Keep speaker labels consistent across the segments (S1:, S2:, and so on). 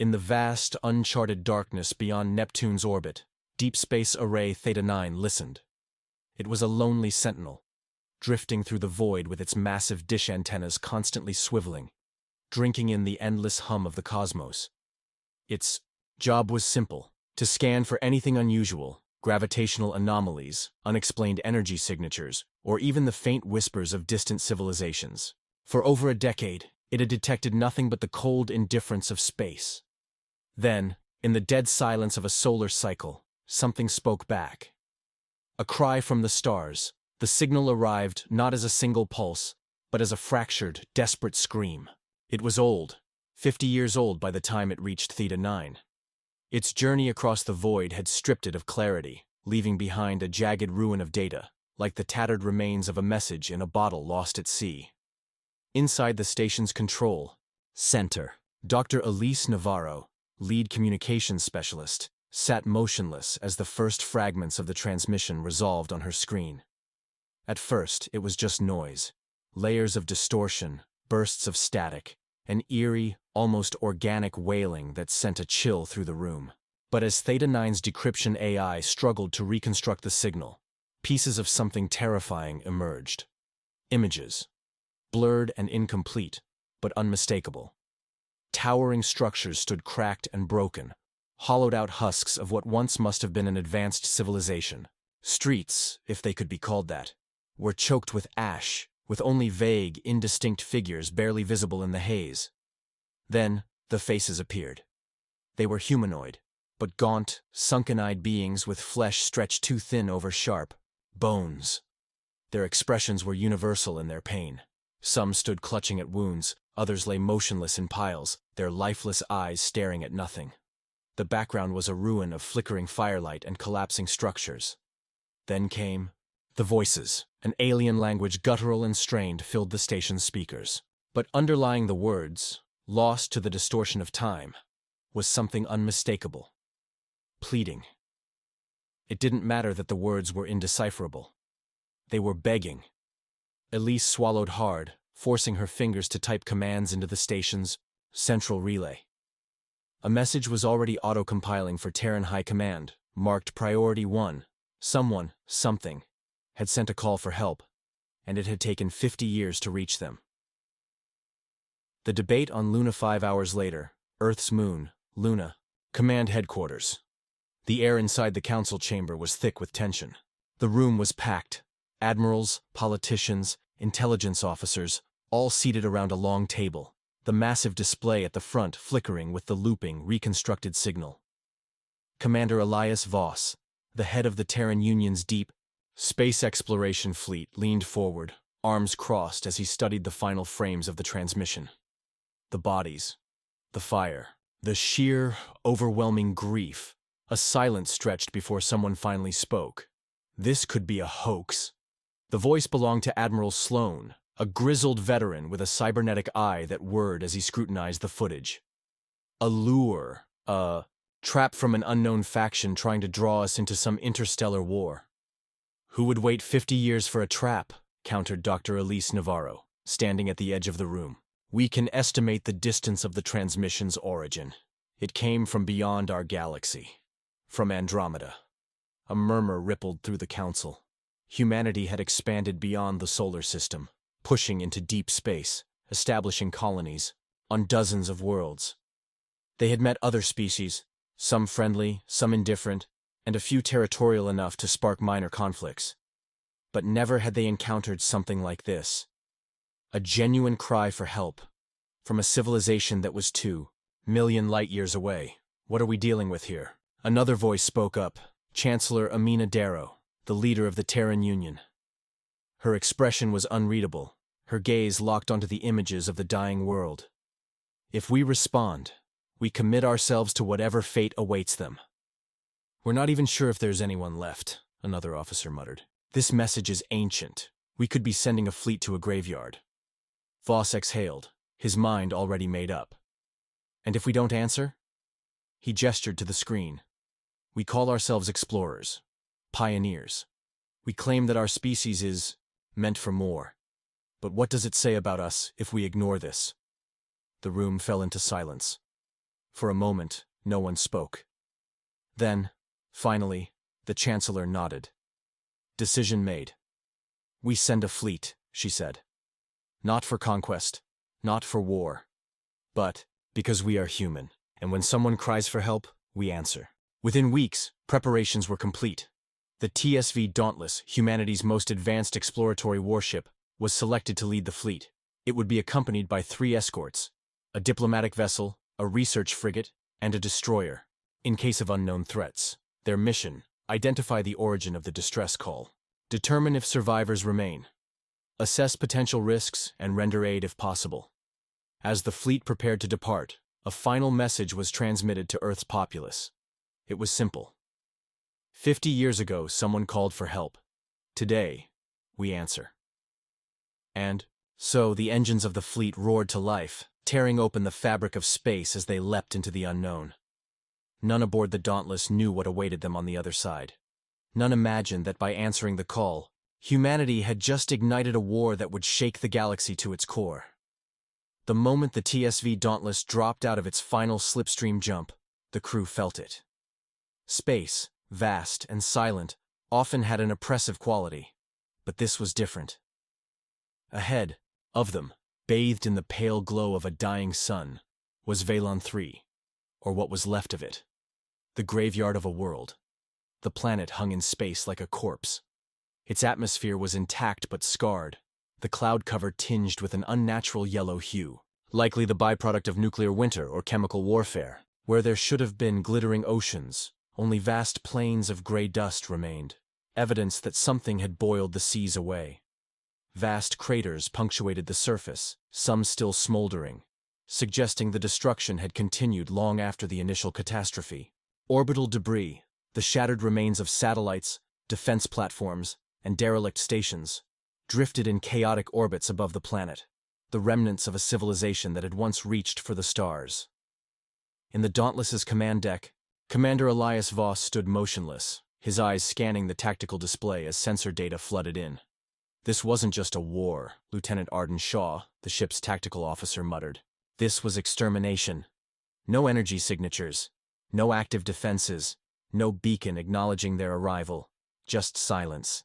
S1: In the vast, uncharted darkness beyond Neptune's orbit, Deep Space Array Theta-9 listened. It was a lonely sentinel, drifting through the void with its massive dish antennas constantly swiveling, drinking in the endless hum of the cosmos. Its job was simple: to scan for anything unusual, gravitational anomalies, unexplained energy signatures, or even the faint whispers of distant civilizations. For over a decade, it had detected nothing but the cold indifference of space. Then, in the dead silence of a solar cycle, something spoke back. A cry from the stars. The signal arrived not as a single pulse, but as a fractured, desperate scream. It was old, 50 years old by the time it reached Theta-9. Its journey across the void had stripped it of clarity, leaving behind a jagged ruin of data, like the tattered remains of a message in a bottle lost at sea. Inside the station's control center, Dr. Elise Navarro, lead communications specialist, sat motionless as the first fragments of the transmission resolved on her screen. At first, it was just noise, layers of distortion, bursts of static, an eerie, almost organic wailing that sent a chill through the room. But as Theta-9's decryption AI struggled to reconstruct the signal, pieces of something terrifying emerged. Images. Blurred and incomplete, but unmistakable. Towering structures stood cracked and broken, hollowed-out husks of what once must have been an advanced civilization. Streets, if they could be called that, were choked with ash, with only vague, indistinct figures barely visible in the haze. Then, the faces appeared. They were humanoid, but gaunt, sunken-eyed beings with flesh stretched too thin over sharp bones. Their expressions were universal in their pain. Some stood clutching at wounds, others lay motionless in piles, their lifeless eyes staring at nothing. The background was a ruin of flickering firelight and collapsing structures. Then came the voices. An alien language, guttural and strained, filled the station's speakers. But underlying the words, lost to the distortion of time, was something unmistakable. Pleading. It didn't matter that the words were indecipherable. They were begging. Elise swallowed hard, forcing her fingers to type commands into the station's central relay. A message was already auto-compiling for Terran High Command, marked Priority 1. Someone, something, had sent a call for help, and it had taken 50 years to reach them. The debate on Luna 5 hours later, Earth's moon, Luna, command headquarters. The air inside the council chamber was thick with tension. The room was packed. Admirals, politicians, intelligence officers, all seated around a long table, the massive display at the front flickering with the looping, reconstructed signal. Commander Elias Voss, the head of the Terran Union's deep space exploration fleet, leaned forward, arms crossed as he studied the final frames of the transmission. The bodies, the fire, the sheer, overwhelming grief. A silence stretched before someone finally spoke. This could be a hoax. The voice belonged to Admiral Sloan, a grizzled veteran with a cybernetic eye that whirred as he scrutinized the footage. A lure, a trap from an unknown faction trying to draw us into some interstellar war. Who would wait 50 years for a trap? Countered Dr. Elise Navarro, standing at the edge of the room. We can estimate the distance of the transmission's origin. It came from beyond our galaxy. From Andromeda. A murmur rippled through the council. Humanity had expanded beyond the solar system, pushing into deep space, establishing colonies on dozens of worlds. They had met other species, some friendly, some indifferent, and a few territorial enough to spark minor conflicts. But never had they encountered something like this. A genuine cry for help, from a civilization that was 2 million light-years away. What are we dealing with here? Another voice spoke up, Chancellor Amina Darrow, the leader of the Terran Union. Her expression was unreadable, her gaze locked onto the images of the dying world. If we respond, we commit ourselves to whatever fate awaits them. We're not even sure if there's anyone left, another officer muttered. This message is ancient. We could be sending a fleet to a graveyard. Voss exhaled, his mind already made up. And if we don't answer? He gestured to the screen. We call ourselves explorers, pioneers. We claim that our species is meant for more. But what does it say about us if we ignore this? The room fell into silence. For a moment, no one spoke. Then, finally, the Chancellor nodded. Decision made. We send a fleet, she said. Not for conquest, not for war, but because we are human, and when someone cries for help, we answer. Within weeks, preparations were complete. The TSV Dauntless, humanity's most advanced exploratory warship, was selected to lead the fleet. It would be accompanied by 3 escorts, a diplomatic vessel, a research frigate, and a destroyer. In case of unknown threats, their mission: identify the origin of the distress call, determine if survivors remain, assess potential risks, and render aid if possible. As the fleet prepared to depart, a final message was transmitted to Earth's populace. It was simple. 50 years ago, someone called for help. Today, we answer. And so the engines of the fleet roared to life, tearing open the fabric of space as they leapt into the unknown. None aboard the Dauntless knew what awaited them on the other side. None imagined that by answering the call, humanity had just ignited a war that would shake the galaxy to its core. The moment the TSV Dauntless dropped out of its final slipstream jump, the crew felt it. Space, vast and silent, often had an oppressive quality, but this was different. Ahead of them, bathed in the pale glow of a dying sun, was Valon 3, or what was left of it. The graveyard of a world. The planet hung in space like a corpse. Its atmosphere was intact but scarred, the cloud cover tinged with an unnatural yellow hue, likely the byproduct of nuclear winter or chemical warfare. Where there should have been glittering oceans, only vast plains of gray dust remained, evidence that something had boiled the seas away. Vast craters punctuated the surface, some still smoldering, suggesting the destruction had continued long after the initial catastrophe. Orbital debris, the shattered remains of satellites, defense platforms, and derelict stations, drifted in chaotic orbits above the planet, the remnants of a civilization that had once reached for the stars. In the Dauntless's command deck, Commander Elias Voss stood motionless, his eyes scanning the tactical display as sensor data flooded in. This wasn't just a war, Lieutenant Arden Shaw, the ship's tactical officer, muttered. This was extermination. No energy signatures, no active defenses, no beacon acknowledging their arrival, just silence.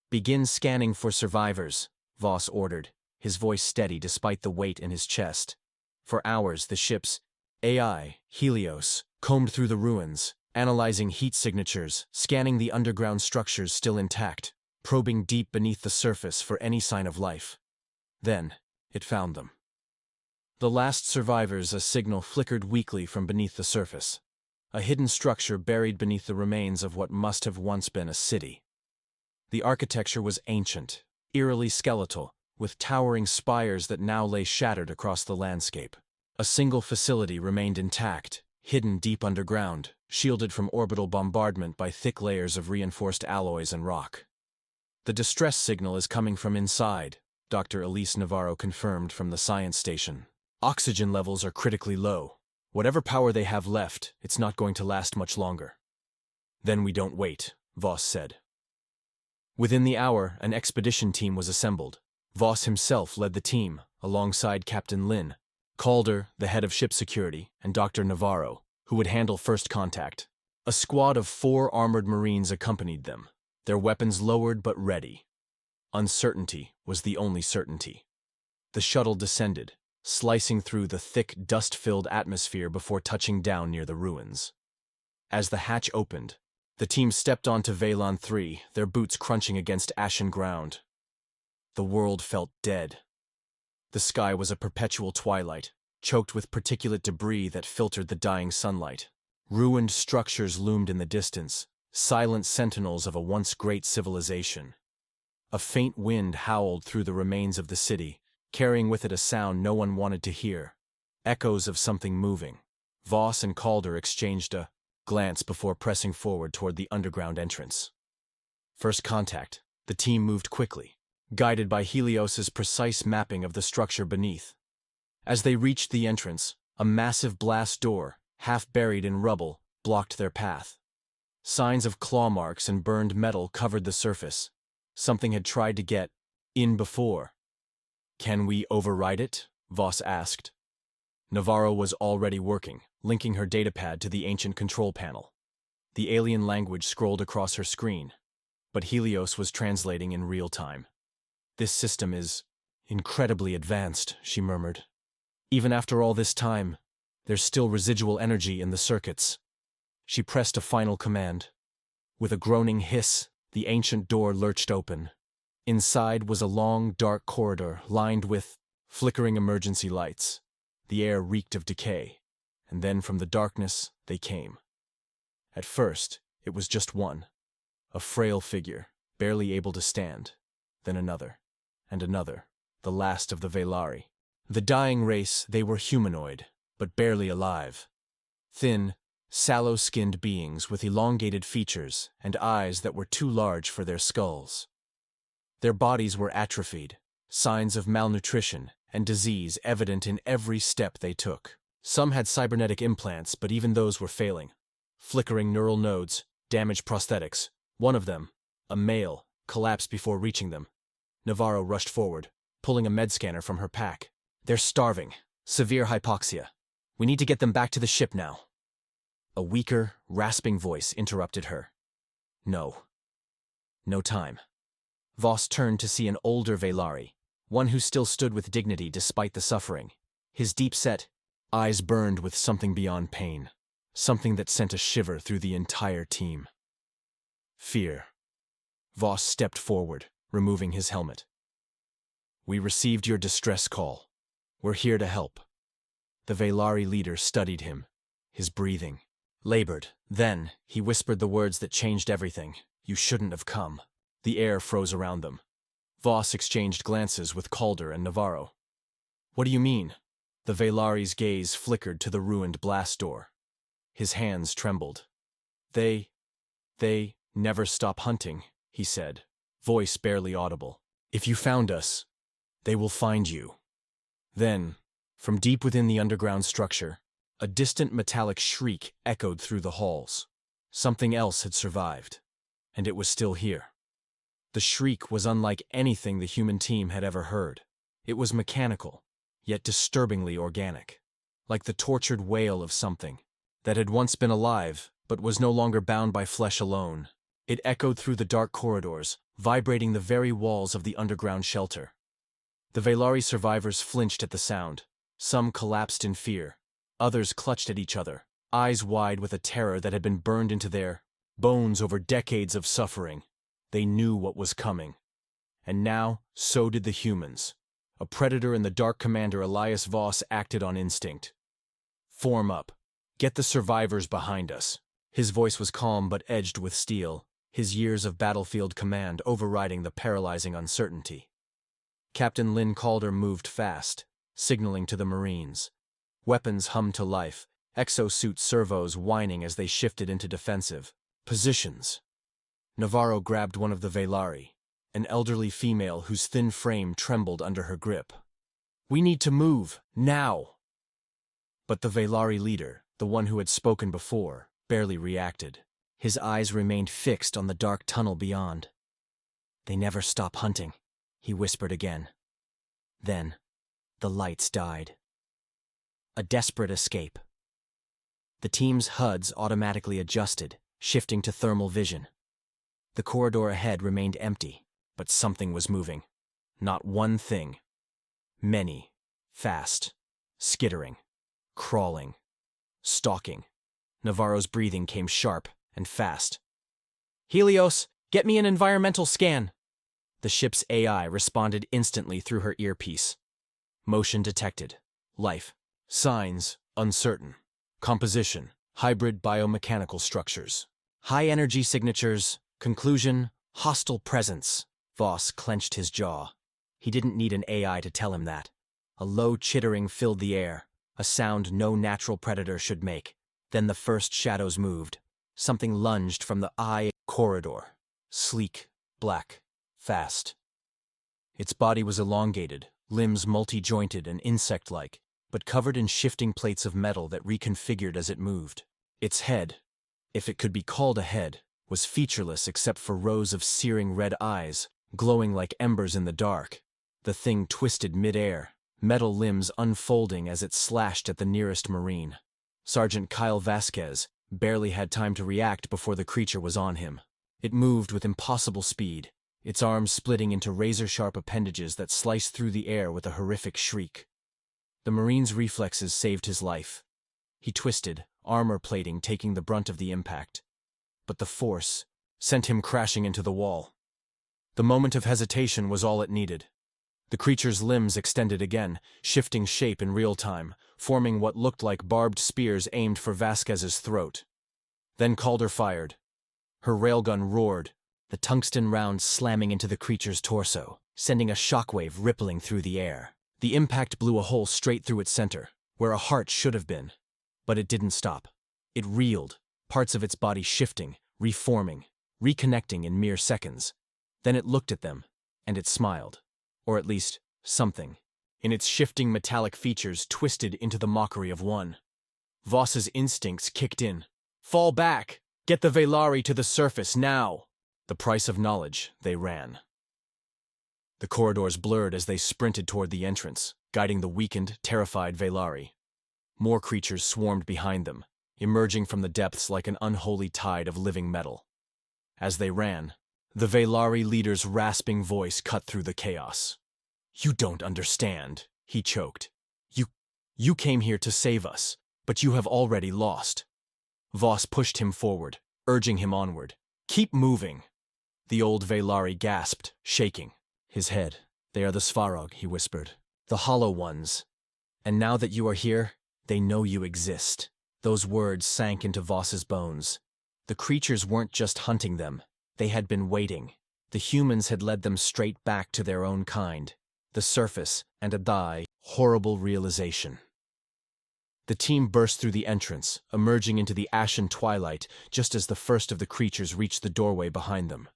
S1: Begin scanning for survivors, Voss ordered, his voice steady despite the weight in his chest. For hours, the ship's AI, Helios, combed through the ruins, analyzing heat signatures, scanning the underground structures still intact, probing deep beneath the surface for any sign of life. Then, it found them. The last survivors, a signal flickered weakly from beneath the surface. A hidden structure buried beneath the remains of what must have once been a city. The architecture was ancient, eerily skeletal, with towering spires that now lay shattered across the landscape. A single facility remained intact, hidden deep underground, shielded from orbital bombardment by thick layers of reinforced alloys and rock. The distress signal is coming from inside, Dr. Elise Navarro confirmed from the science station. Oxygen levels are critically low. Whatever power they have left, it's not going to last much longer. Then we don't wait, Voss said. Within the hour, an expedition team was assembled. Voss himself led the team, alongside Captain Lin, Calder, the head of ship security, and Dr. Navarro, who would handle first contact. A squad of 4 armored Marines accompanied them, their weapons lowered but ready. Uncertainty was the only certainty. The shuttle descended, slicing through the thick, dust-filled atmosphere before touching down near the ruins. As the hatch opened, the team stepped onto Valon 3, their boots crunching against ashen ground. The world felt dead. The sky was a perpetual twilight, choked with particulate debris that filtered the dying sunlight. Ruined structures loomed in the distance, silent sentinels of a once great civilization. A faint wind howled through the remains of the city, carrying with it a sound no one wanted to hear. Echoes of something moving. Voss and Calder exchanged a glance before pressing forward toward the underground entrance. First contact, the team moved quickly, guided by Helios's precise mapping of the structure beneath. As they reached the entrance, a massive blast door, half buried in rubble, blocked their path. Signs of claw marks and burned metal covered the surface. Something had tried to get in before. Can we override it? Voss asked. Navarro was already working, linking her datapad to the ancient control panel. The alien language scrolled across her screen, but Helios was translating in real time. "This system is incredibly advanced," she murmured. "Even after all this time, there's still residual energy in the circuits." She pressed a final command. With a groaning hiss, the ancient door lurched open. Inside was a long, dark corridor lined with flickering emergency lights. The air reeked of decay, and then from the darkness they came. At first, it was just one, a frail figure, barely able to stand, then another, and another, the last of the Velari. The dying race, they were humanoid, but barely alive. Thin, sallow-skinned beings with elongated features and eyes that were too large for their skulls. Their bodies were atrophied, signs of malnutrition and disease evident in every step they took. Some had cybernetic implants, but even those were failing. Flickering neural nodes, damaged prosthetics. One of them, a male, collapsed before reaching them. Navarro rushed forward, pulling a med scanner from her pack. "They're starving. Severe hypoxia. We need to get them back to the ship now." A weaker, rasping voice interrupted her. "No. No time." Voss turned to see an older Velari, one who still stood with dignity despite the suffering. His deep-set eyes burned with something beyond pain, something that sent a shiver through the entire team. Fear. Voss stepped forward, removing his helmet. "We received your distress call. We're here to help." The Velari leader studied him, his breathing labored. Then, he whispered the words that changed everything. "You shouldn't have come." The air froze around them. Voss exchanged glances with Calder and Navarro. "What do you mean?" The Velari's gaze flickered to the ruined blast door. His hands trembled. They never stop hunting," he said, voice barely audible. "If you found us, they will find you." Then, from deep within the underground structure, a distant metallic shriek echoed through the halls. Something else had survived, and it was still here. The shriek was unlike anything the human team had ever heard. It was mechanical, yet disturbingly organic, like the tortured wail of something that had once been alive but was no longer bound by flesh alone. It echoed through the dark corridors, vibrating the very walls of the underground shelter. The Velari survivors flinched at the sound. Some collapsed in fear. Others clutched at each other, eyes wide with a terror that had been burned into their bones over decades of suffering. They knew what was coming. And now, so did the humans. A predator in the Dark Commander Elias Voss acted on instinct. "Form up. Get the survivors behind us." His voice was calm but edged with steel, his years of battlefield command overriding the paralyzing uncertainty. Captain Lynn Calder moved fast, signaling to the Marines. Weapons hummed to life, exosuit servos whining as they shifted into defensive positions. Navarro grabbed one of the Velari, an elderly female whose thin frame trembled under her grip. "We need to move, now!" But the Velari leader, the one who had spoken before, barely reacted. His eyes remained fixed on the dark tunnel beyond. "They never stop hunting," he whispered again. Then, the lights died. A desperate escape. The team's HUDs automatically adjusted, shifting to thermal vision. The corridor ahead remained empty, but something was moving. Not one thing. Many. Fast. Skittering. Crawling. Stalking. Navarro's breathing came sharp and fast. "Helios, get me an environmental scan." The ship's AI responded instantly through her earpiece. Motion detected. Life. Signs, uncertain. Composition, hybrid biomechanical structures. High energy signatures. Conclusion, hostile presence. Voss clenched his jaw. He didn't need an AI to tell him that. A low chittering filled the air, a sound no natural predator should make. Then the first shadows moved. Something lunged from the eye corridor. Sleek, black, fast. Its body was elongated, limbs multi-jointed and insect-like, but covered in shifting plates of metal that reconfigured as it moved. Its head, if it could be called a head, was featureless except for rows of searing red eyes, glowing like embers in the dark. The thing twisted mid-air, metal limbs unfolding as it slashed at the nearest Marine. Sergeant Kyle Vasquez barely had time to react before the creature was on him. It moved with impossible speed, its arms splitting into razor-sharp appendages that sliced through the air with a horrific shriek. The Marine's reflexes saved his life. He twisted, armor plating taking the brunt of the impact. But the force sent him crashing into the wall. The moment of hesitation was all it needed. The creature's limbs extended again, shifting shape in real time, forming what looked like barbed spears aimed for Vasquez's throat. Then Calder fired. Her railgun roared, the tungsten round slamming into the creature's torso, sending a shockwave rippling through the air. The impact blew a hole straight through its center, where a heart should have been. But it didn't stop. It reeled, parts of its body shifting, reforming, reconnecting in mere seconds. Then it looked at them, and it smiled. Or at least, something, in its shifting metallic features twisted into the mockery of one. Voss's instincts kicked in. Fall back! Get the Velari to the surface, now! The price of knowledge, they ran. The corridors blurred as they sprinted toward the entrance, guiding the weakened, terrified Velari. More creatures swarmed behind them, emerging from the depths like an unholy tide of living metal. As they ran, the Velari leader's rasping voice cut through the chaos. You don't understand, he choked. You came here to save us, but you have already lost. Voss pushed him forward, urging him onward. Keep moving. The old Velari gasped, shaking. His head. They are the Svarog, he whispered. The hollow ones. And now that you are here, they know you exist. Those words sank into Voss's bones. The creatures weren't just hunting them. They had been waiting. The humans had led them straight back to their own kind. The surface, and a horrible realization. The team burst through the entrance, emerging into the ashen twilight just as the first of the creatures reached the doorway behind them.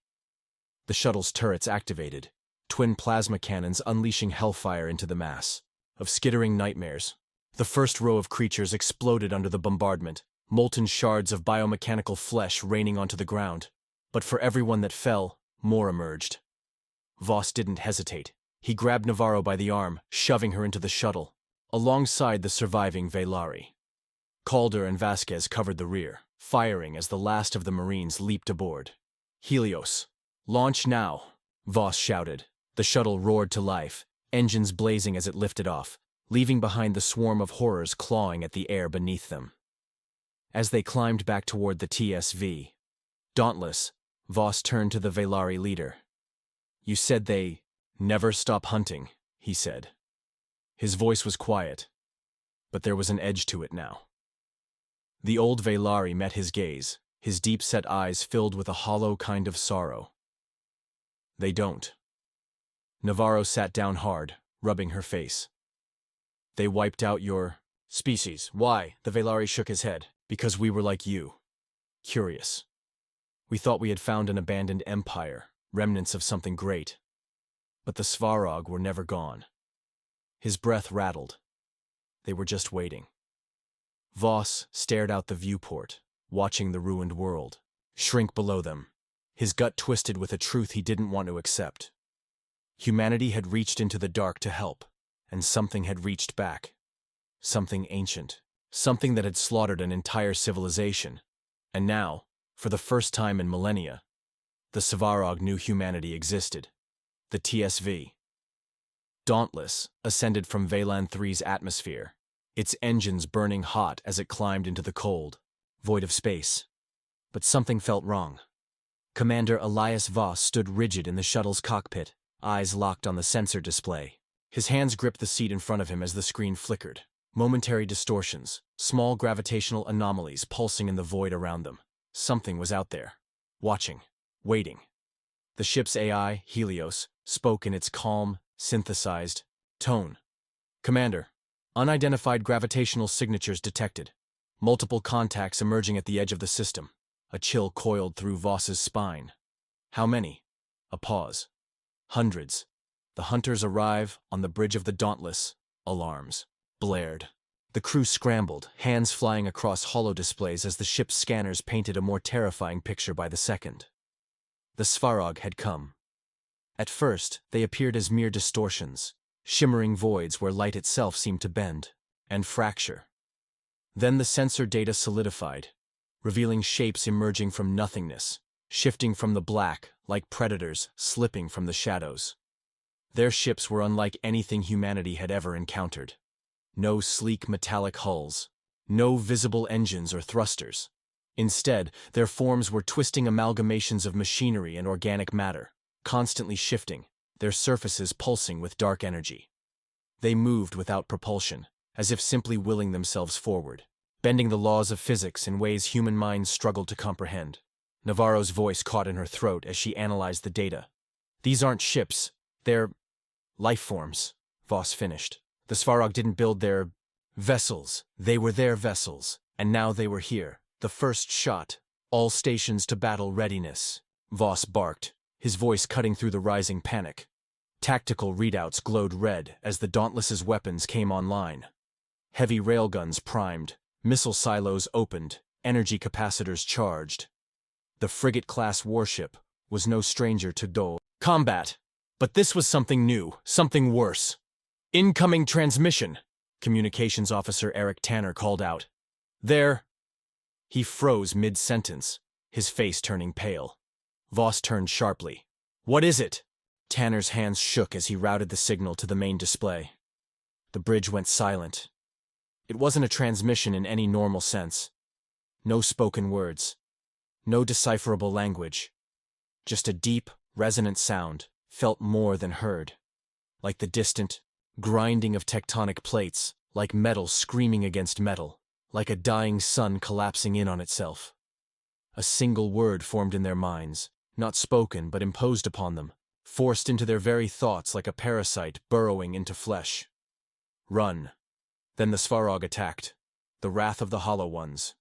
S1: The shuttle's turrets activated, twin plasma cannons unleashing hellfire into the mass. Of skittering nightmares, the first row of creatures exploded under the bombardment, molten shards of biomechanical flesh raining onto the ground. But for everyone that fell, more emerged. Voss didn't hesitate. He grabbed Navarro by the arm, shoving her into the shuttle, alongside the surviving Velari. Calder and Vasquez covered the rear, firing as the last of the Marines leaped aboard. Helios, launch now, Voss shouted. The shuttle roared to life, engines blazing as it lifted off, leaving behind the swarm of horrors clawing at the air beneath them. As they climbed back toward the TSV, dauntless, Voss turned to the Velari leader. You said they never stop hunting, he said. His voice was quiet, but there was an edge to it now. The old Velari met his gaze, his deep-set eyes filled with a hollow kind of sorrow. They don't. Navarro sat down hard, rubbing her face. They wiped out your species. Why? The Velari shook his head. Because we were like you. Curious. We thought we had found an abandoned empire, remnants of something great. But the Svarog were never gone. His breath rattled. They were just waiting. Voss stared out the viewport, watching the ruined world shrink below them, his gut twisted with a truth he didn't want to accept. Humanity had reached into the dark to help, and something had reached back. Something ancient. Something that had slaughtered an entire civilization. And now, for the first time in millennia, the Svarog knew humanity existed. The TSV. Dauntless, ascended from Valan 3's atmosphere, its engines burning hot as it climbed into the cold, void of space. But something felt wrong. Commander Elias Voss stood rigid in the shuttle's cockpit, eyes locked on the sensor display. His hands gripped the seat in front of him as the screen flickered. Momentary distortions, small gravitational anomalies pulsing in the void around them. Something was out there, watching, waiting. The ship's AI, Helios, spoke in its calm, synthesized tone. Commander, unidentified gravitational signatures detected. Multiple contacts emerging at the edge of the system. A chill coiled through Voss's spine. How many? A pause. Hundreds. The hunters arrive on the bridge of the Dauntless. Alarms blared. The crew scrambled, hands flying across holodisplays as the ship's scanners painted a more terrifying picture by the second. The Svarog had come. At first, they appeared as mere distortions, shimmering voids where light itself seemed to bend and fracture. Then the sensor data solidified, revealing shapes emerging from nothingness, shifting from the black like predators slipping from the shadows. Their ships were unlike anything humanity had ever encountered. No sleek metallic hulls, no visible engines or thrusters. Instead, their forms were twisting amalgamations of machinery and organic matter, constantly shifting, their surfaces pulsing with dark energy. They moved without propulsion, as if simply willing themselves forward, bending the laws of physics in ways human minds struggled to comprehend. Navarro's voice caught in her throat as she analyzed the data. "These aren't ships, they're life forms," Voss finished. "The Svarog didn't build their vessels, they were their vessels, and now they were here. The first shot, all stations to battle readiness," Voss barked, his voice cutting through the rising panic. Tactical readouts glowed red as the Dauntless's weapons came online. Heavy railguns primed, missile silos opened, energy capacitors charged. The frigate-class warship was no stranger to combat. But this was something new, something worse. "Incoming transmission," Communications Officer Eric Tanner called out. "There." He froze mid-sentence, his face turning pale. Voss turned sharply. "What is it?" Tanner's hands shook as he routed the signal to the main display. The bridge went silent. It wasn't a transmission in any normal sense. No spoken words. No decipherable language. Just a deep, resonant sound, felt more than heard. Like the distant grinding of tectonic plates, like metal screaming against metal, like a dying sun collapsing in on itself. A single word formed in their minds, not spoken but imposed upon them, forced into their very thoughts like a parasite burrowing into flesh. "Run." Then the Svarog attacked, the wrath of the Hollow Ones.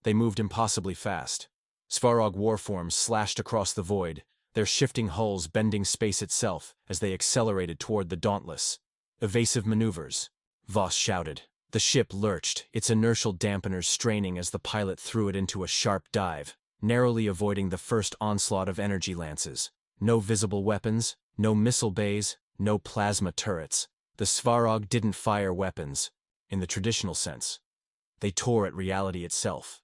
S1: They moved impossibly fast. Svarog warforms slashed across the void, their shifting hulls bending space itself as they accelerated toward the Dauntless. "Evasive maneuvers," Voss shouted. The ship lurched, its inertial dampeners straining as the pilot threw it into a sharp dive, narrowly avoiding the first onslaught of energy lances. No visible weapons, no missile bays, no plasma turrets. The Svarog didn't fire weapons, in the traditional sense. They tore at reality itself.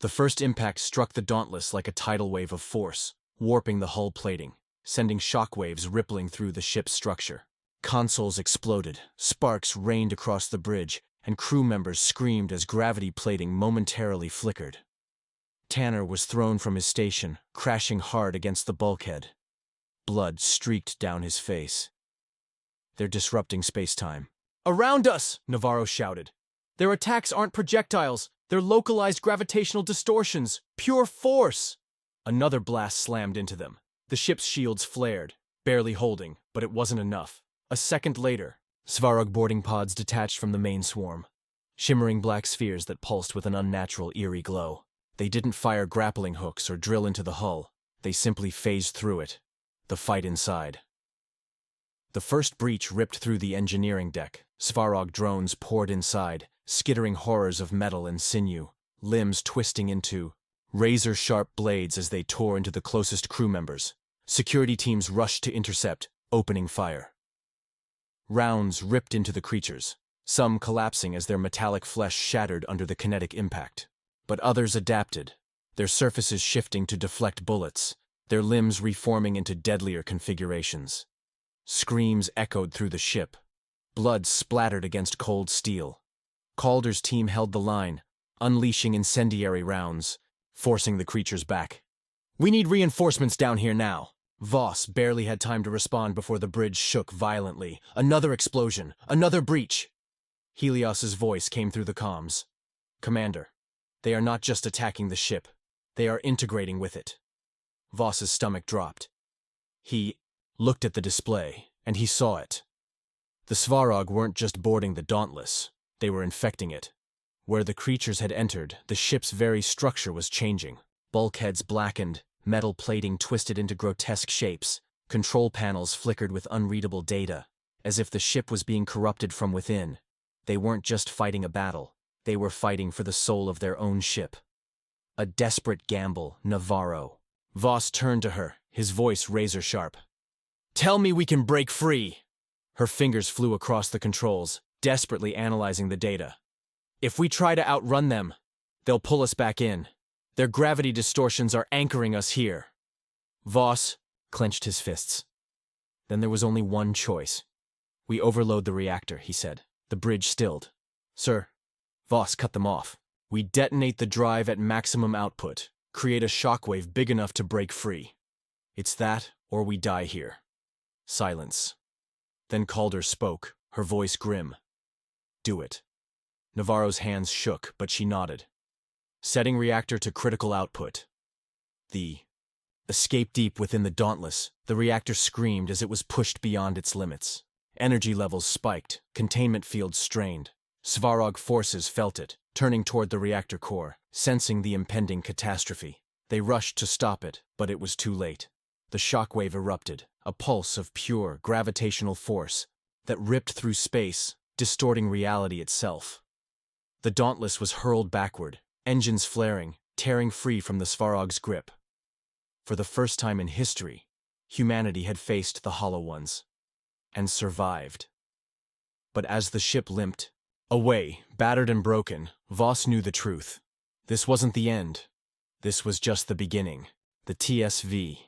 S1: The first impact struck the Dauntless like a tidal wave of force, warping the hull plating, sending shockwaves rippling through the ship's structure. Consoles exploded, sparks rained across the bridge, and crew members screamed as gravity plating momentarily flickered. Tanner was thrown from his station, crashing hard against the bulkhead. Blood streaked down his face. "They're disrupting space-time." "Around us!" Navarro shouted. "Their attacks aren't projectiles. They're localized gravitational distortions. Pure force!" Another blast slammed into them. The ship's shields flared, barely holding, but it wasn't enough. A second later, Svarog boarding pods detached from the main swarm. Shimmering black spheres that pulsed with an unnatural, eerie glow. They didn't fire grappling hooks or drill into the hull. They simply phased through it. The fight inside. The first breach ripped through the engineering deck. Svarog drones poured inside, skittering horrors of metal and sinew, limbs twisting into razor-sharp blades as they tore into the closest crew members. Security teams rushed to intercept, opening fire. Rounds ripped into the creatures, some collapsing as their metallic flesh shattered under the kinetic impact. But others adapted, their surfaces shifting to deflect bullets, their limbs reforming into deadlier configurations. Screams echoed through the ship. Blood splattered against cold steel. Calder's team held the line, unleashing incendiary rounds, forcing the creatures back. "We need reinforcements down here now." Voss barely had time to respond before the bridge shook violently. Another explosion, another breach. Helios's voice came through the comms. "Commander, they are not just attacking the ship. They are integrating with it." Voss's stomach dropped. He looked at the display, and he saw it. The Svarog weren't just boarding the Dauntless, they were infecting it. Where the creatures had entered, the ship's very structure was changing. Bulkheads blackened, metal plating twisted into grotesque shapes, control panels flickered with unreadable data, as if the ship was being corrupted from within. They weren't just fighting a battle, they were fighting for the soul of their own ship. A desperate gamble, Navarro. Voss turned to her, his voice razor-sharp. "Tell me we can break free!" Her fingers flew across the controls, desperately analyzing the data. If we try to outrun them, they'll pull us back in. Their gravity distortions are anchoring us here. Voss clenched his fists. Then there was only one choice. We overload the reactor, he said. The bridge stilled. Sir, Voss cut them off. We detonate the drive at maximum output, create a shockwave big enough to break free. It's that, or we die here. Silence. Then Calder spoke, her voice grim. Do it. Navarro's hands shook, but she nodded. Setting reactor to critical output. Escape deep within the Dauntless, the reactor screamed as it was pushed beyond its limits. Energy levels spiked, containment fields strained. Svarog forces felt it, turning toward the reactor core, sensing the impending catastrophe. They rushed to stop it, but it was too late. The shockwave erupted, a pulse of pure, gravitational force that ripped through space, distorting reality itself. The Dauntless was hurled backward, engines flaring, tearing free from the Svarog's grip. For the first time in history, humanity had faced the Hollow Ones. And survived. But as the ship limped away, battered and broken, Voss knew the truth. This wasn't the end. This was just the beginning. The TSV.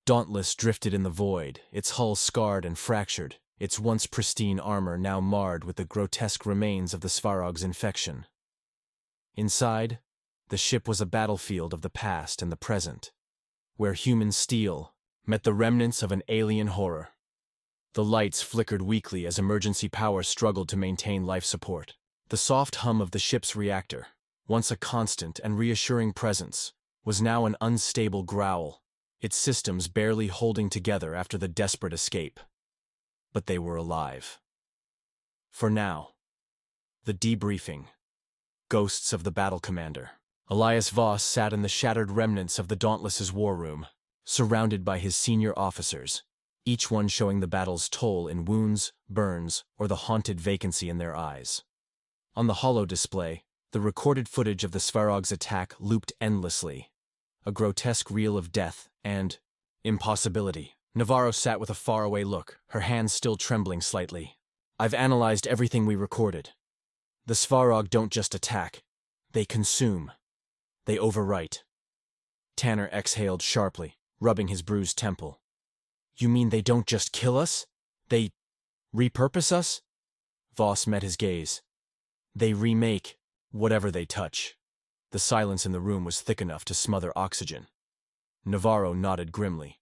S1: Dauntless drifted in the void, its hull scarred and fractured, its once pristine armor now marred with the grotesque remains of the Svarog's infection. Inside, the ship was a battlefield of the past and the present, where human steel met the remnants of an alien horror. The lights flickered weakly as emergency power struggled to maintain life support. The soft hum of the ship's reactor, once a constant and reassuring presence, was now an unstable growl, its systems barely holding together after the desperate escape. But they were alive. For now. The debriefing. Ghosts of the battle commander. Elias Voss sat in the shattered remnants of the Dauntless's war room, surrounded by his senior officers, each one showing the battle's toll in wounds, burns, or the haunted vacancy in their eyes. On the holo display, the recorded footage of the Svarog's attack looped endlessly, a grotesque reel of death and impossibility. Navarro sat with a faraway look, her hands still trembling slightly. I've analyzed everything we recorded. The Svarog don't just attack, they consume. They overwrite. Tanner exhaled sharply, rubbing his bruised temple. You mean they don't just kill us? They repurpose us? Voss met his gaze. They remake whatever they touch. The silence in the room was thick enough to smother oxygen. Navarro nodded grimly.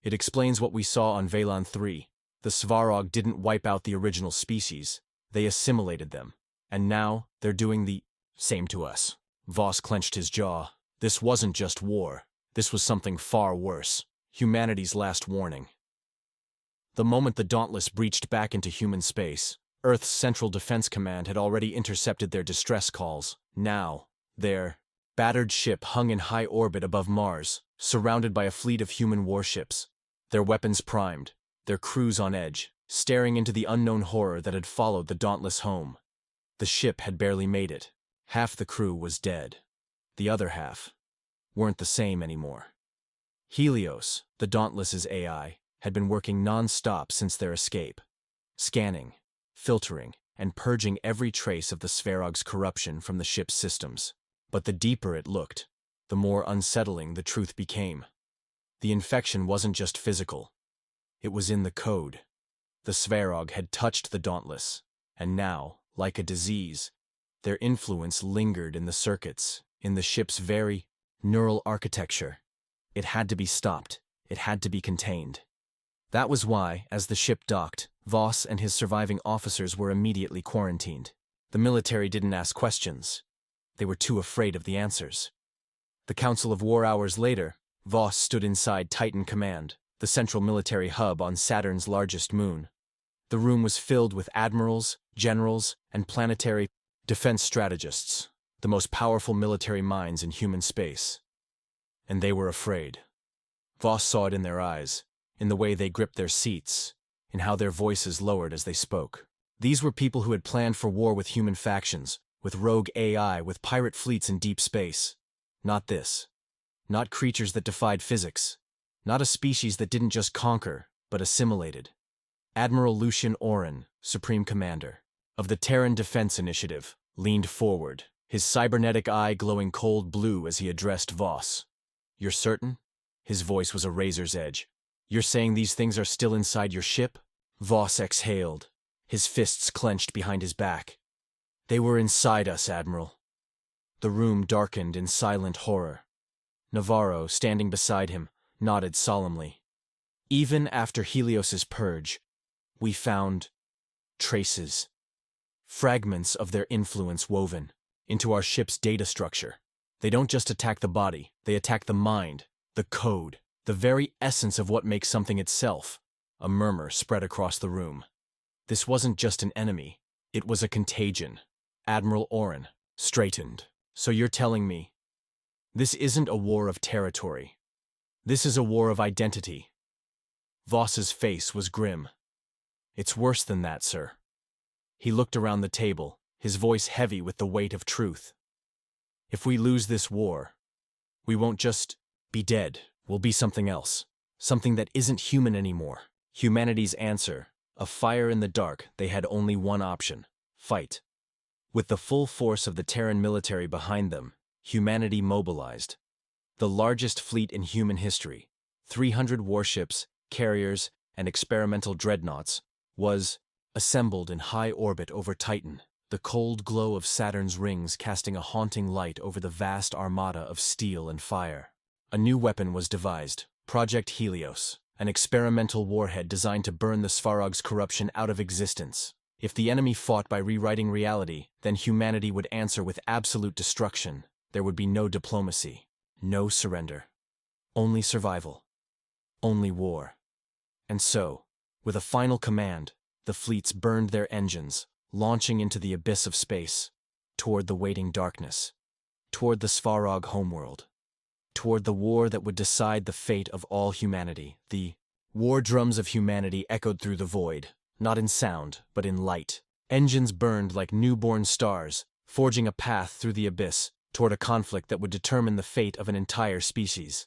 S1: It explains what we saw on Velan 3. The Svarog didn't wipe out the original species. They assimilated them. And now they're doing the same to us. Voss clenched his jaw. This wasn't just war. This was something far worse. Humanity's last warning. The moment the Dauntless breached back into human space, Earth's Central Defense Command had already intercepted their distress calls. Now, their battered ship hung in high orbit above Mars, surrounded by a fleet of human warships, their weapons primed, their crews on edge, staring into the unknown horror that had followed the Dauntless home. The ship had barely made it. Half the crew was dead. The other half weren't the same anymore. Helios, the Dauntless's AI, had been working non-stop since their escape, scanning, filtering, and purging every trace of the Svarog's corruption from the ship's systems. But the deeper it looked, the more unsettling the truth became. The infection wasn't just physical. It was in the code. The Svarog had touched the Dauntless, and now, like a disease, their influence lingered in the circuits, in the ship's very neural architecture. It had to be stopped. It had to be contained. That was why, as the ship docked, Voss and his surviving officers were immediately quarantined. The military didn't ask questions. They were too afraid of the answers. The Council of War hours later, Voss stood inside Titan Command, the central military hub on Saturn's largest moon. The room was filled with admirals, generals, and planetary defense strategists, the most powerful military minds in human space. And they were afraid. Voss saw it in their eyes, in the way they gripped their seats, in how their voices lowered as they spoke. These were people who had planned for war with human factions, with rogue AI, with pirate fleets in deep space. Not this. Not creatures that defied physics. Not a species that didn't just conquer, but assimilated. Admiral Lucian Oren, Supreme Commander of the Terran Defense Initiative, leaned forward, his cybernetic eye glowing cold blue as he addressed Voss. "You're certain?" His voice was a razor's edge. "You're saying these things are still inside your ship?" Voss exhaled, his fists clenched behind his back. "They were inside us, Admiral." The room darkened in silent horror. Navarro, standing beside him, nodded solemnly. "Even after Helios's purge, we found traces, fragments of their influence woven into our ship's data structure. They don't just attack the body, they attack the mind, the code, the very essence of what makes something itself." A murmur spread across the room. This wasn't just an enemy, it was a contagion. Admiral Oren straightened. "So you're telling me this isn't a war of territory. This is a war of identity." Voss's face was grim. "It's worse than that, sir." He looked around the table, his voice heavy with the weight of truth. "If we lose this war, we won't just be dead. We'll be something else. Something that isn't human anymore." Humanity's answer, a fire in the dark, they had only one option: fight. With the full force of the Terran military behind them, humanity mobilized. The largest fleet in human history, 300 warships, carriers, and experimental dreadnoughts, was assembled in high orbit over Titan, the cold glow of Saturn's rings casting a haunting light over the vast armada of steel and fire. A new weapon was devised, Project Helios, an experimental warhead designed to burn the Svarog's corruption out of existence. If the enemy fought by rewriting reality, then humanity would answer with absolute destruction. There would be no diplomacy, no surrender. Only survival. Only war. And so, with a final command, the fleets burned their engines, launching into the abyss of space, toward the waiting darkness, toward the Svarog homeworld, toward the war that would decide the fate of all humanity. The war drums of humanity echoed through the void, not in sound, but in light. Engines burned like newborn stars, forging a path through the abyss toward a conflict that would determine the fate of an entire species.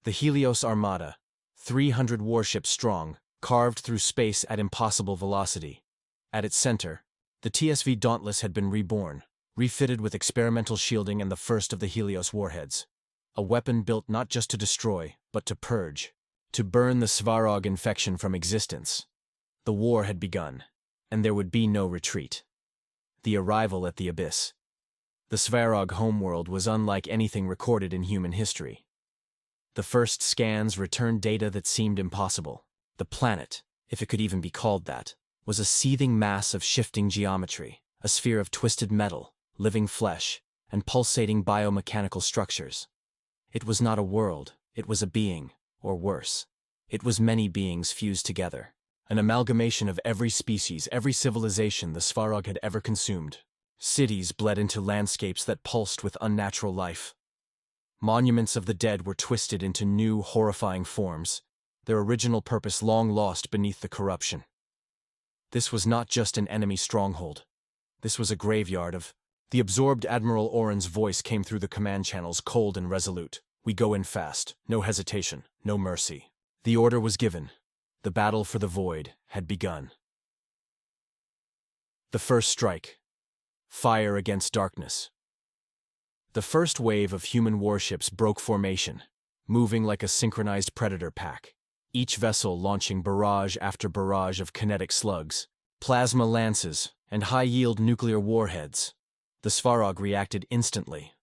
S1: The Helios Armada, 300 warships strong, carved through space at impossible velocity. At its center, the TSV Dauntless had been reborn, refitted with experimental shielding and the first of the Helios warheads. A weapon built not just to destroy, but to purge, to burn the Svarog infection from existence. The war had begun, and there would be no retreat. The arrival at the abyss. The Svarog homeworld was unlike anything recorded in human history. The first scans returned data that seemed impossible. The planet, if it could even be called that, was a seething mass of shifting geometry, a sphere of twisted metal, living flesh, and pulsating biomechanical structures. It was not a world, it was a being, or worse. It was many beings fused together. An amalgamation of every species, every civilization the Svarog had ever consumed. Cities bled into landscapes that pulsed with unnatural life. Monuments of the dead were twisted into new, horrifying forms, their original purpose long lost beneath the corruption. This was not just an enemy stronghold. This was a graveyard of... The absorbed Admiral Oren's voice came through the command channels, cold and resolute. "We go in fast. No hesitation. No mercy." The order was given. The battle for the void had begun. The first strike. Fire against darkness. The first wave of human warships broke formation, moving like a synchronized predator pack, each vessel launching barrage after barrage of kinetic slugs, plasma lances, and high-yield nuclear warheads. The Svarog reacted instantly.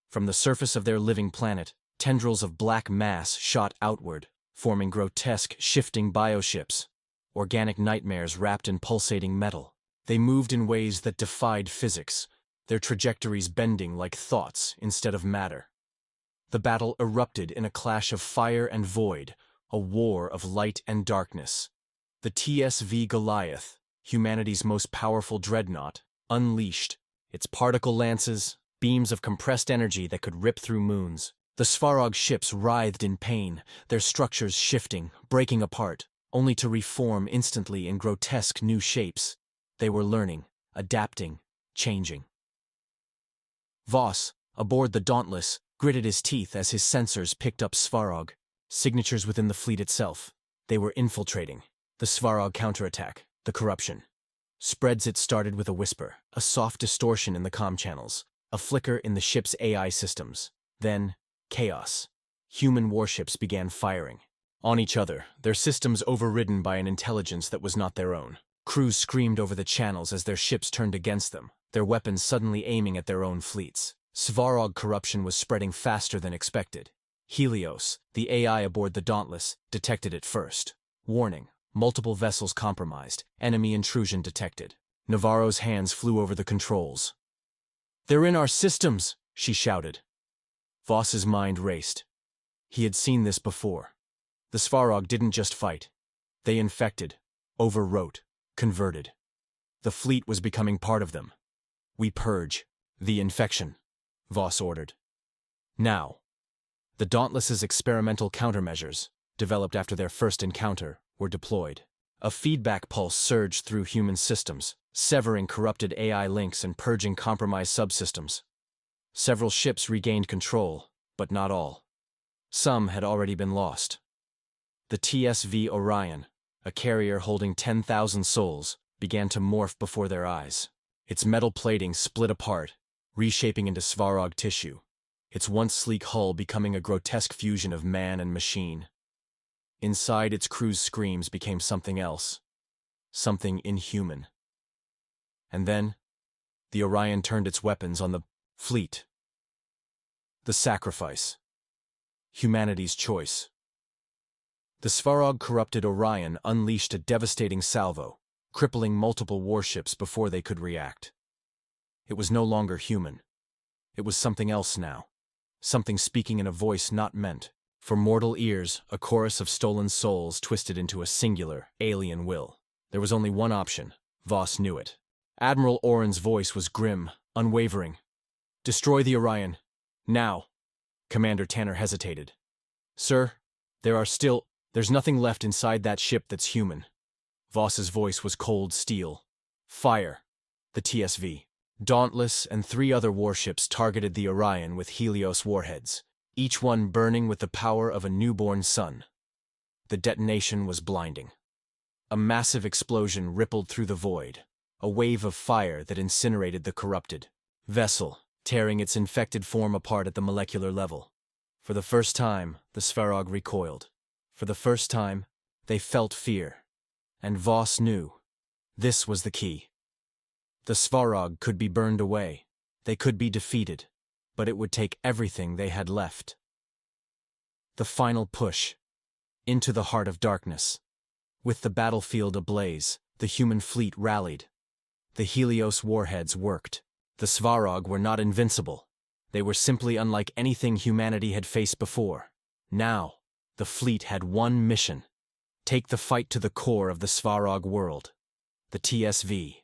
S1: From the surface of their living planet, tendrils of black mass shot outward, forming grotesque, shifting bioships, organic nightmares wrapped in pulsating metal. They moved in ways that defied physics, their trajectories bending like thoughts instead of matter. The battle erupted in a clash of fire and void, a war of light and darkness. The TSV Goliath, humanity's most powerful dreadnought, unleashed, its particle lances, beams of compressed energy that could rip through moons. The Svarog ships writhed in pain, their structures shifting, breaking apart, only to reform instantly in grotesque new shapes. They were learning, adapting, changing. Voss, aboard the Dauntless, gritted his teeth as his sensors picked up Svarog, signatures within the fleet itself. They were infiltrating, The Svarog counterattack, the corruption. Spreads it started with a whisper, a soft distortion in the comm channels, a flicker in the ship's AI systems. Then, chaos. Human warships began firing. On each other, their systems overridden by an intelligence that was not their own. Crews screamed over the channels as their ships turned against them, their weapons suddenly aiming at their own fleets. Svarog corruption was spreading faster than expected. Helios, the AI aboard the Dauntless, detected it first. Warning. Multiple vessels compromised. Enemy intrusion detected. Navarro's hands flew over the controls. "They're in our systems!" she shouted. Voss's mind raced. He had seen this before. The Svarog didn't just fight. They infected, overwrote, converted. The fleet was becoming part of them. "We purge the infection," Voss ordered. Now. The Dauntless's experimental countermeasures, developed after their first encounter, were deployed. A feedback pulse surged through human systems, severing corrupted AI links and purging compromised subsystems. Several ships regained control, but not all. Some had already been lost. The TSV Orion, a carrier holding 10,000 souls, began to morph before their eyes. Its metal plating split apart, reshaping into Svarog tissue, its once sleek hull becoming a grotesque fusion of man and machine. Inside, its crew's screams became something else, something inhuman. And then, the Orion turned its weapons on the fleet. The sacrifice. Humanity's choice. The Svarog-corrupted Orion unleashed a devastating salvo, crippling multiple warships before they could react. It was no longer human. It was something else now. Something speaking in a voice not meant for mortal ears, a chorus of stolen souls twisted into a singular, alien will. There was only one option. Voss knew it. Admiral Oren's voice was grim, unwavering. "Destroy the Orion. Now." Commander Tanner hesitated. "Sir, there's nothing left inside that ship that's human." Voss's voice was cold steel. "Fire." The TSV, Dauntless, and 3 other warships targeted the Orion with Helios warheads, each one burning with the power of a newborn sun. The detonation was blinding. A massive explosion rippled through the void, a wave of fire that incinerated the corrupted vessel, tearing its infected form apart at the molecular level. For the first time, the Svarog recoiled. For the first time, they felt fear. And Voss knew. This was the key. The Svarog could be burned away. They could be defeated. But it would take everything they had left. The final push. Into the heart of darkness. With the battlefield ablaze, the human fleet rallied. The Helios warheads worked. The Svarog were not invincible. They were simply unlike anything humanity had faced before. Now, the fleet had one mission. Take the fight to the core of the Svarog world. The TSV,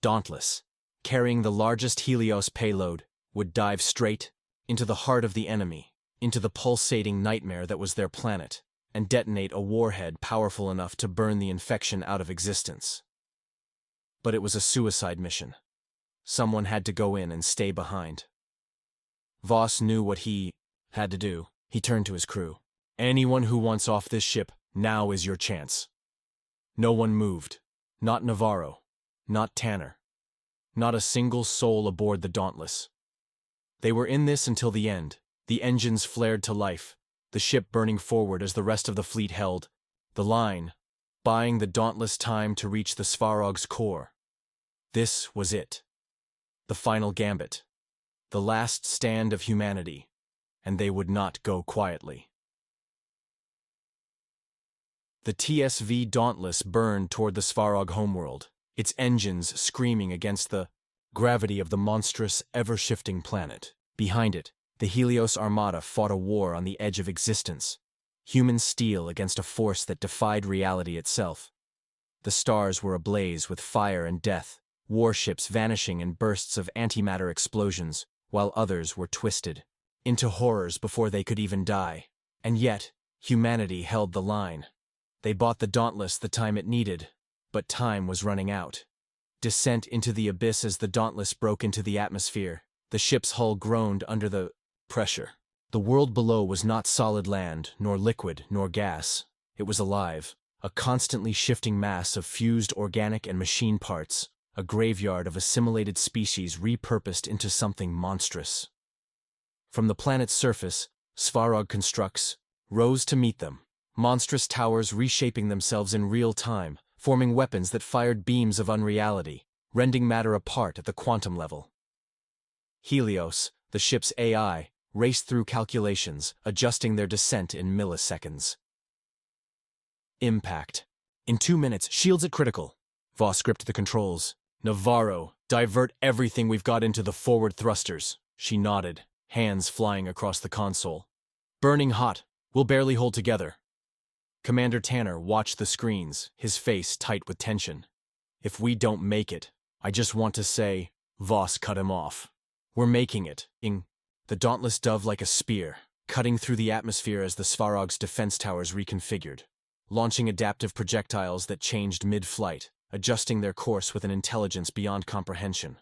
S1: Dauntless, carrying the largest Helios payload, would dive straight into the heart of the enemy, into the pulsating nightmare that was their planet, and detonate a warhead powerful enough to burn the infection out of existence. But it was a suicide mission. Someone had to go in and stay behind. Voss knew what he had to do. He turned to his crew. "Anyone who wants off this ship, now is your chance." No one moved. Not Navarro. Not Tanner. Not a single soul aboard the Dauntless. They were in this until the end. The engines flared to life, the ship burning forward as the rest of the fleet held the line, buying the Dauntless time to reach the Svarog's core. This was it. The final gambit. The last stand of humanity. And they would not go quietly. The TSV Dauntless burned toward the Svarog homeworld, its engines screaming against the gravity of the monstrous, ever-shifting planet. Behind it, the Helios Armada fought a war on the edge of existence, human steel against a force that defied reality itself. The stars were ablaze with fire and death, warships vanishing in bursts of antimatter explosions, while others were twisted into horrors before they could even die. And yet, humanity held the line. They bought the Dauntless the time it needed, but time was running out. Descent into the abyss as the Dauntless broke into the atmosphere. The ship's hull groaned under the pressure. The world below was not solid land, nor liquid, nor gas. It was alive, a constantly shifting mass of fused organic and machine parts, a graveyard of assimilated species repurposed into something monstrous. From the planet's surface, Svarog constructs rose to meet them, monstrous towers reshaping themselves in real time, forming weapons that fired beams of unreality, rending matter apart at the quantum level. Helios, the ship's AI, raced through calculations, adjusting their descent in milliseconds. Impact. In 2 minutes, shields at critical. Voss gripped the controls. Navarro, divert everything we've got into the forward thrusters. She nodded, hands flying across the console. Burning hot. We'll barely hold together. Commander Tanner watched the screens, his face tight with tension. If we don't make it, I just want to say, Voss cut him off. We're making it. The Dauntless dove like a spear, cutting through the atmosphere as the Svarog's defense towers reconfigured, launching adaptive projectiles that changed mid-flight, adjusting their course with an intelligence beyond comprehension.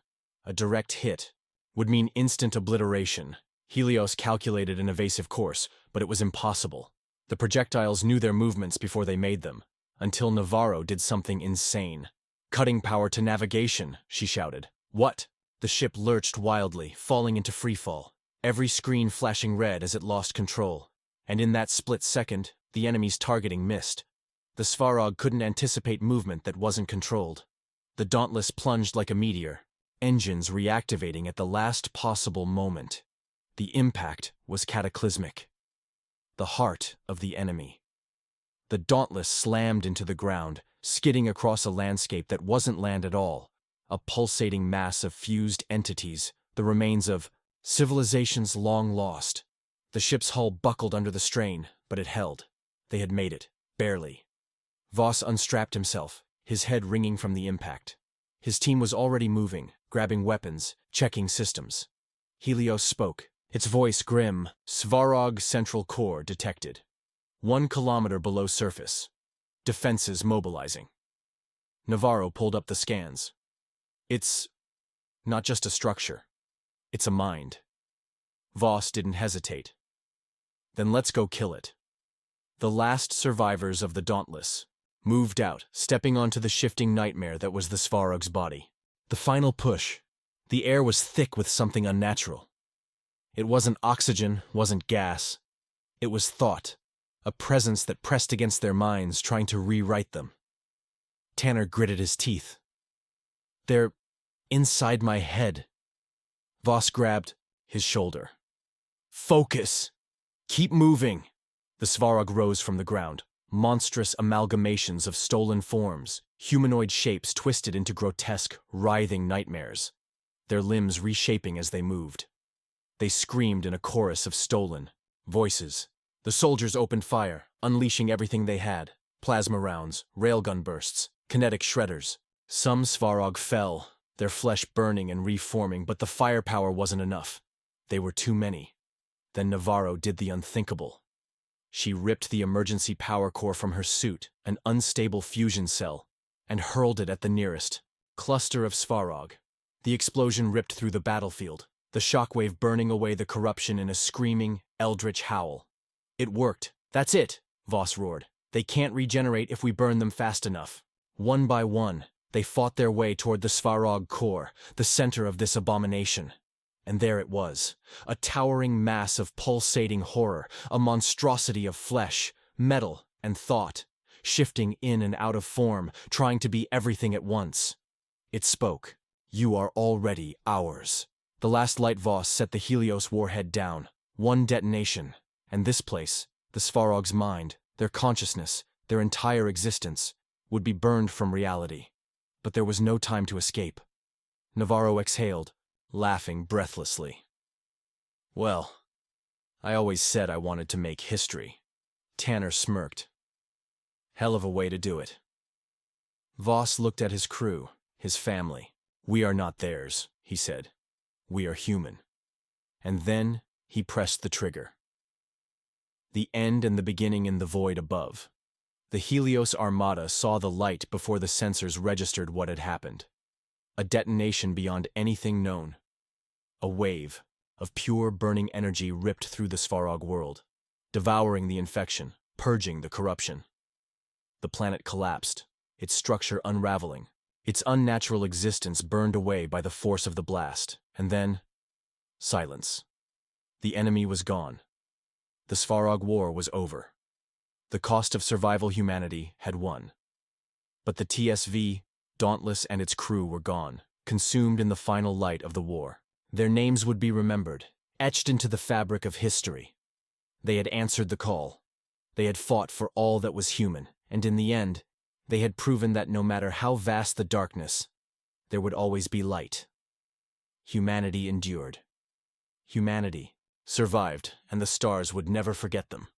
S1: A direct hit would mean instant obliteration. Helios calculated an evasive course, but it was impossible. The projectiles knew their movements before they made them, until Navarro did something insane. Cutting power to navigation, she shouted. What? The ship lurched wildly, falling into freefall, every screen flashing red as it lost control. And in that split second, the enemy's targeting missed. The Svarog couldn't anticipate movement that wasn't controlled. The Dauntless plunged like a meteor, engines reactivating at the last possible moment. The impact was cataclysmic. The heart of the enemy. The Dauntless slammed into the ground, skidding across a landscape that wasn't land at all, a pulsating mass of fused entities, the remains of civilizations long lost. The ship's hull buckled under the strain, but it held. They had made it, barely. Voss unstrapped himself, his head ringing from the impact. His team was already moving, grabbing weapons, checking systems. Helios spoke, its voice grim. Svarog Central Core detected. 1 kilometer below surface. Defenses mobilizing. Navarro pulled up the scans. It's not just a structure. It's a mind. Voss didn't hesitate. Then let's go kill it. The last survivors of the Dauntless moved out, stepping onto the shifting nightmare that was the Svarog's body. The final push. The air was thick with something unnatural. It wasn't oxygen, wasn't gas. It was thought, a presence that pressed against their minds, trying to rewrite them. Tanner gritted his teeth. They're inside my head. Voss grabbed his shoulder. Focus! Keep moving! The Svarog rose from the ground, monstrous amalgamations of stolen forms, humanoid shapes twisted into grotesque, writhing nightmares, their limbs reshaping as they moved. They screamed in a chorus of stolen voices. The soldiers opened fire, unleashing everything they had: plasma rounds, railgun bursts, kinetic shredders. Some Svarog fell, their flesh burning and reforming, but the firepower wasn't enough. They were too many. Then Navarro did the unthinkable. She ripped the emergency power core from her suit, an unstable fusion cell, and hurled it at the nearest cluster of Svarog. The explosion ripped through the battlefield, the shockwave burning away the corruption in a screaming, eldritch howl. It worked. That's it, Voss roared. They can't regenerate if we burn them fast enough. One by one, they fought their way toward the Svarog core, the center of this abomination. And there it was, a towering mass of pulsating horror, a monstrosity of flesh, metal, and thought, shifting in and out of form, trying to be everything at once. It spoke. You are already ours. The last light Voss set the Helios warhead down. One detonation. And this place, the Svarog's mind, their consciousness, their entire existence, would be burned from reality. But there was no time to escape. Navarro exhaled, laughing breathlessly. Well, I always said I wanted to make history. Tanner smirked. Hell of a way to do it. Voss looked at his crew, his family. We are not theirs, he said. We are human. And then he pressed the trigger. The end and the beginning in the void above. The Helios Armada saw the light before the sensors registered what had happened. A detonation beyond anything known. A wave of pure burning energy ripped through the Svarog world, devouring the infection, purging the corruption. The planet collapsed, its structure unraveling, its unnatural existence burned away by the force of the blast. And then, silence. The enemy was gone. The Svarog War was over. The cost of survival humanity had won. But the TSV, Dauntless and its crew were gone, consumed in the final light of the war. Their names would be remembered, etched into the fabric of history. They had answered the call. They had fought for all that was human, and in the end, they had proven that no matter how vast the darkness, there would always be light. Humanity endured. Humanity survived, and the stars would never forget them.